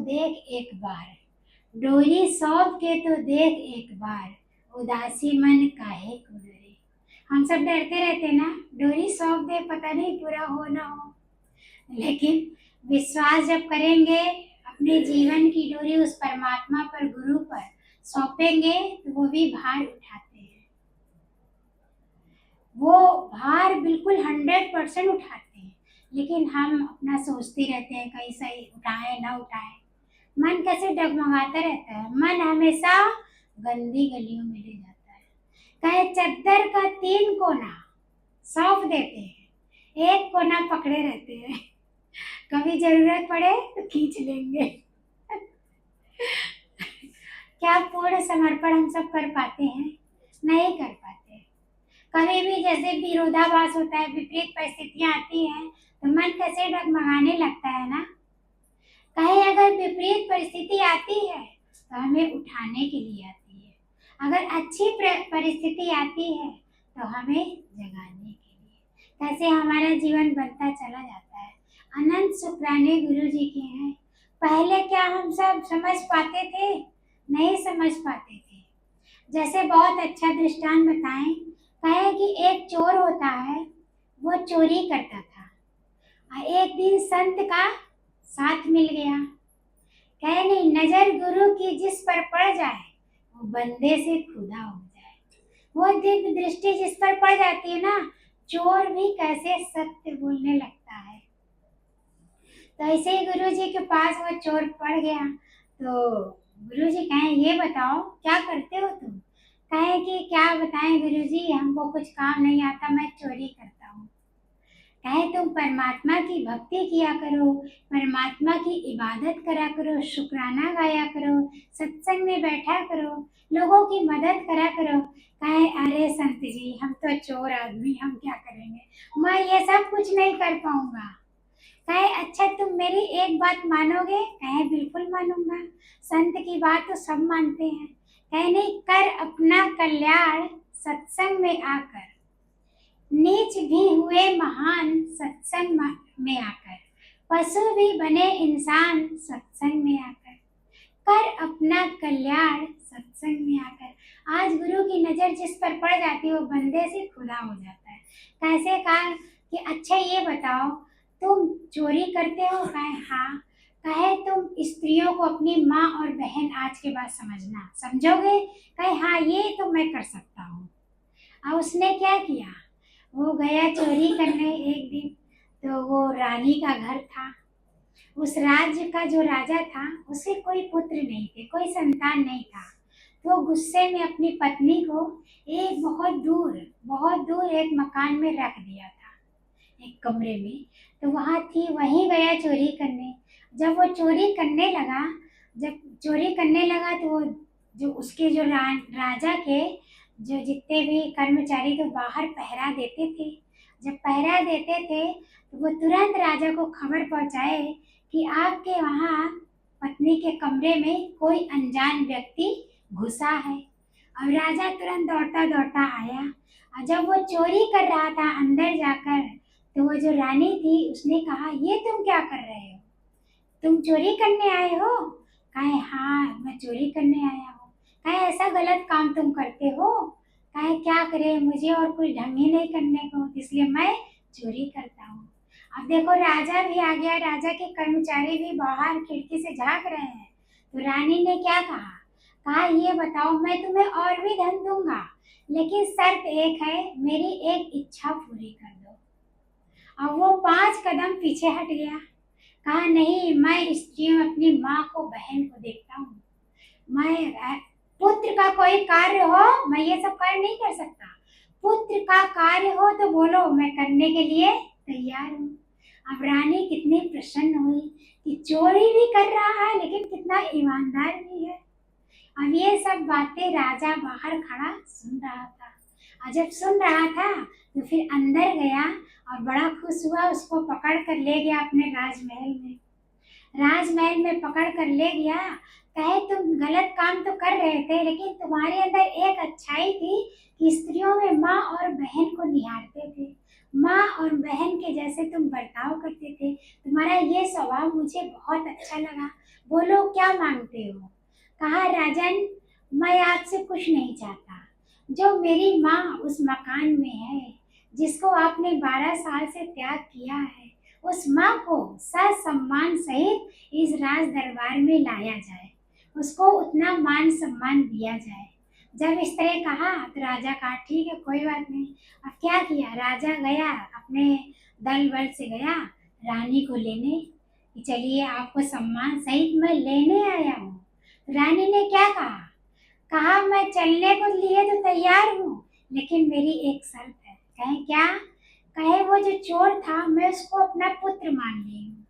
देख एक बार, डोरी सौंप के तो देख एक बार, उदासी मन काहे को डरे। हम सब डरते रहते ना, डोरी सौंप दे पता नहीं पूरा हो ना हो, लेकिन विश्वास जब करेंगे, अपने जीवन की डोरी उस परमात्मा पर, गुरु पर सौंपेंगे तो वो भी भार उठाते हैं। वो भार बिल्कुल 100% उठाते हैं, लेकिन हम अपना सोचते रहते हैं कहीं सही उठाएं ना उठाएं। मन कैसे डगमगाता रहता है, मन हमेशा गंदी गलियों में ले जाता है। कहे चद्दर का 3 कोना सौंप देते हैं, 1 कोना पकड़े रहते हैं, कभी जरूरत पड़े तो खींच लेंगे। क्या पूर्ण समर्पण हम सब कर पाते हैं? नहीं कर पाते। कभी भी जैसे विरोधाभास होता है, विपरीत परिस्थितियां आती हैं तो मन कैसे डगमगाने लगता है ना। कहे अगर विपरीत परिस्थिति आती है तो हमें उठाने के लिए आती है, अगर अच्छी परिस्थिति आती है तो हमें जगाने के लिए। कैसे हमारा जीवन बनता चला जाता है। अनंत शुक्राने गुरु जी के हैं। पहले क्या हम सब समझ पाते थे? नहीं समझ पाते थे। जैसे बहुत अच्छा दृष्टांत बताएं, कहे कि एक चोर होता है, वो चोरी करता था। एक दिन संत का साथ मिल गया। कहे नहीं, नजर गुरु की जिस पर पड़ जाए वो बंदे से खुदा हो जाए। वो दिव्य दृष्टि जिस पर पड़ जाती है ना, चोर भी कैसे सत्य बोलने लगता है। तो ऐसे ही गुरु जी के पास वो चोर पड़ गया, तो गुरु जी कहें ये बताओ क्या करते हो तुम? कहे कि क्या बताएं गुरु जी, हमको कुछ काम नहीं आता, मैं चोरी करता हूँ। कहे तुम परमात्मा की भक्ति किया करो, परमात्मा की इबादत करा करो, शुक्राना गाया करो, सत्संग में बैठा करो, लोगों की मदद करा करो। कहे अरे संत जी, हम तो चोर आदमी, हम क्या करेंगे, मैं ये सब कुछ नहीं कर पाऊंगा। कहे अच्छा तुम मेरी एक बात मानोगे? कहे बिल्कुल मानूंगा, संत की बात तो सब मानते हैं। कहे नहीं, कर अपना कल्याण सत्संग में आकर, नीच भी हुए महान सत्संग में आकर, पशु भी बने इंसान सत्संग में आकर, कर अपना कल्याण सत्संग में आकर। आज गुरु की नजर जिस पर पड़ जाती है वो बंदे से खुदा हो जाता है। कैसे कहा कि अच्छा ये बताओ तुम चोरी करते हो? कहे हाँ। कहे तुम स्त्रियों को अपनी माँ और बहन आज के बाद समझना, समझोगे? कहे हाँ ये तो मैं कर सकता हूँ। अब उसने क्या किया, वो गया चोरी करने एक दिन, तो वो रानी का घर था। उस राज्य का जो राजा था उसे कोई पुत्र नहीं थे, कोई संतान नहीं था। तो गुस्से में अपनी पत्नी को एक बहुत दूर एक मकान में रख दिया था, एक कमरे में। तो वहाँ थी, वहीं गया चोरी करने। जब वो चोरी करने लगा तो वो जो उसके जो राजा के जो जितने भी कर्मचारी तो बाहर पहरा देते थे, जब पहरा देते थे तो वो तुरंत राजा को खबर पहुंचाए कि आपके वहाँ पत्नी के कमरे में कोई अनजान व्यक्ति घुसा है। और राजा तुरंत दौड़ता दौड़ता आया, और जब वो चोरी कर रहा था अंदर जाकर, तो वो जो रानी थी उसने कहा ये तुम क्या कर रहे हो, तुम चोरी करने आए हो? कहे हाँ मैं चोरी करने आया हूँ। कहे ऐसा गलत काम तुम करते हो? कहे क्या करे, मुझे और कुछ ढंग ही नहीं करने को, इसलिए मैं चोरी करता हूँ। अब देखो राजा भी आ गया, राजा के कर्मचारी भी बाहर खिड़की से झांक रहे हैं। तो रानी ने क्या कहा, कहा ये बताओ मैं तुम्हें और भी धन दूंगा, लेकिन शर्त एक है, मेरी एक इच्छा पूरी कर दो। अब वो 5 कदम पीछे हट गया। कहा नहीं, मैं स्त्रियों अपनी माँ को, बहन को देखता हूँ, मैं पुत्र का कोई कार्य हो मैं ये सब कार्य नहीं कर सकता, पुत्र का कार्य हो तो बोलो, मैं करने के लिए तैयार हूँ। अब रानी कितनी प्रसन्न हुई कि चोरी भी कर रहा है लेकिन कितना ईमानदार भी है। अब ये सब बातें राजा बाहर खड़ा सुन रहा था, और जब सुन रहा था तो फिर अंदर गया और बड़ा खुश हुआ, उसको पकड़ कर ले गया अपने राजमहल में पकड़ कर ले गया। कहे तुम गलत काम तो कर रहे थे, लेकिन तुम्हारे अंदर एक अच्छाई थी कि स्त्रियों में माँ और बहन को निहारते थे, माँ और बहन के जैसे तुम बर्ताव करते थे, तुम्हारा ये स्वभाव मुझे बहुत अच्छा लगा। बोलो क्या मांगते हो? कहा, राजन, मैं आपसे कुछ नहीं चाहता। जो मेरी माँ उस मकान में है, जिसको आपने 12 साल से त्याग किया है, उस माँ को ससम्मान सहित इस राज दरबार में लाया जाए, उसको उतना मान सम्मान दिया जाए। जब इस तरह कहा तो राजा कहा, ठीक है, कोई बात नहीं। अब क्या किया, राजा गया, अपने दल बल से गया रानी को लेने, कि चलिए आपको सम्मान सहित मैं लेने आया हूँ। रानी ने क्या कहा? कहा, मैं चलने को लिए तो तैयार हूँ, लेकिन मेरी एक शर्त है। कहे क्या? कहे वो जो चोर था मैं उसको अपना पुत्र मान ली हूँ,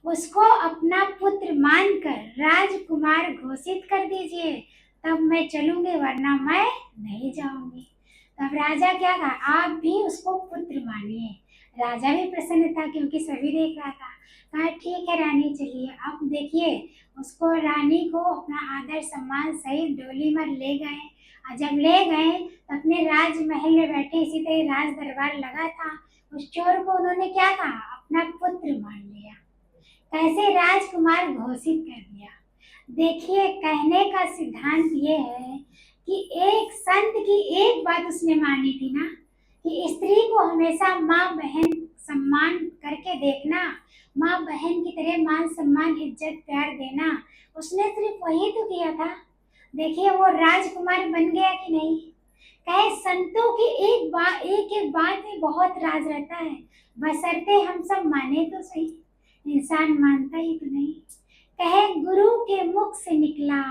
उसको अपना पुत्र मानकर राजकुमार घोषित कर दीजिए, तब मैं चलूंगी, वरना मैं नहीं जाऊंगी। तब राजा क्या कहा, आप भी उसको पुत्र मानिए। राजा भी प्रसन्न था क्योंकि सभी देख रहा था। कहा, ठीक है रानी, चलिए। अब देखिए, उसको, रानी को अपना आदर सम्मान सहित डोली में ले गए। और जब ले गए तो अपने राजमहल में बैठे, इसी तरह राज दरबार लगा था, उस चोर को उन्होंने क्या कहा, अपना पुत्र मान लिया, कैसे राजकुमार घोषित कर दिया। देखिए, कहने का सिद्धांत ये है कि एक संत की एक बात उसने मानी थी ना, कि स्त्री को हमेशा माँ बहन सम्मान करके देखना, माँ बहन की तरह मान सम्मान इज्जत प्यार देना, उसने सिर्फ वही तो किया था। देखिए, वो राजकुमार बन गया कि नहीं। कहे, संतों की एक एक बात में बहुत राज रहता है, बशर्ते हम सब माने तो सही। इंसान मानता ही तो नहीं। कहे, गुरु के मुख से निकला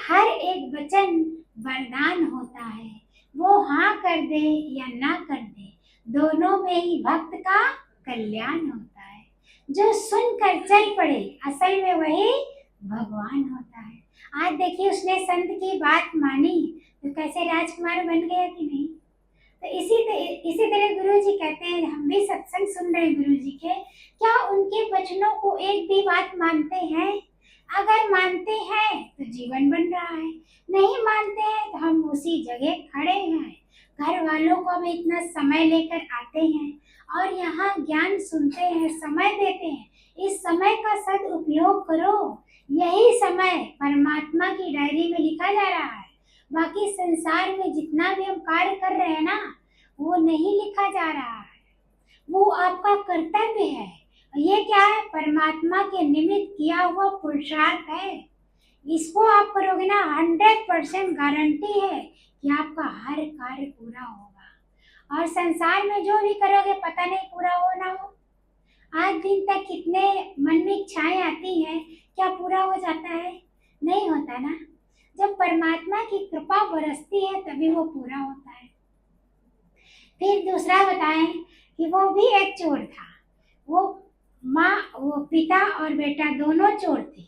हर एक वचन वरदान होता है, वो हाँ कर दे या ना कर दे, दोनों में ही भक्त का कल्याण होता है। जो सुनकर चल पड़े, असल में वही भगवान होता है। आज देखिए, उसने संत की बात मानी तो कैसे राजकुमार बन गया कि नहीं। तो इसी तरह गुरु जी कहते हैं, हम भी सत्संग सुन रहे हैं गुरु जी के, क्या उनके वचनों को एक भी बात मानते हैं? अगर मानते हैं तो जीवन बन रहा है, नहीं मानते हैं तो हम उसी जगह खड़े हैं। घर वालों को हम इतना समय लेकर आते हैं और यहाँ ज्ञान सुनते हैं, समय देते हैं, इस समय का सदुपयोग करो। यही समय परमात्मा की डायरी में लिखा जा रहा है। बाकी संसार में जितना भी हम कार्य कर रहे हैं ना, वो नहीं लिखा जा रहा है, वो आपका कर्तव्य है। ये क्या है? परमात्मा के निमित्त किया हुआ पुरुषार्थ है। इसको आप करोगे ना, 100% गारंटी है कि आपका हर कार्य पूरा होगा। और संसार में जो भी करोगे, पता नहीं पूरा हो ना हो। आज दिन तक कितने मन में इच्छाएं आती हैं, क्या पूरा हो जाता है? नहीं होता ना। जब परमात्मा की कृपा बरसती है तभी वो पूरा होता है। फिर दूसरा बताएं कि वो भी एक चोर था। वो पिता और बेटा दोनों चोर थे।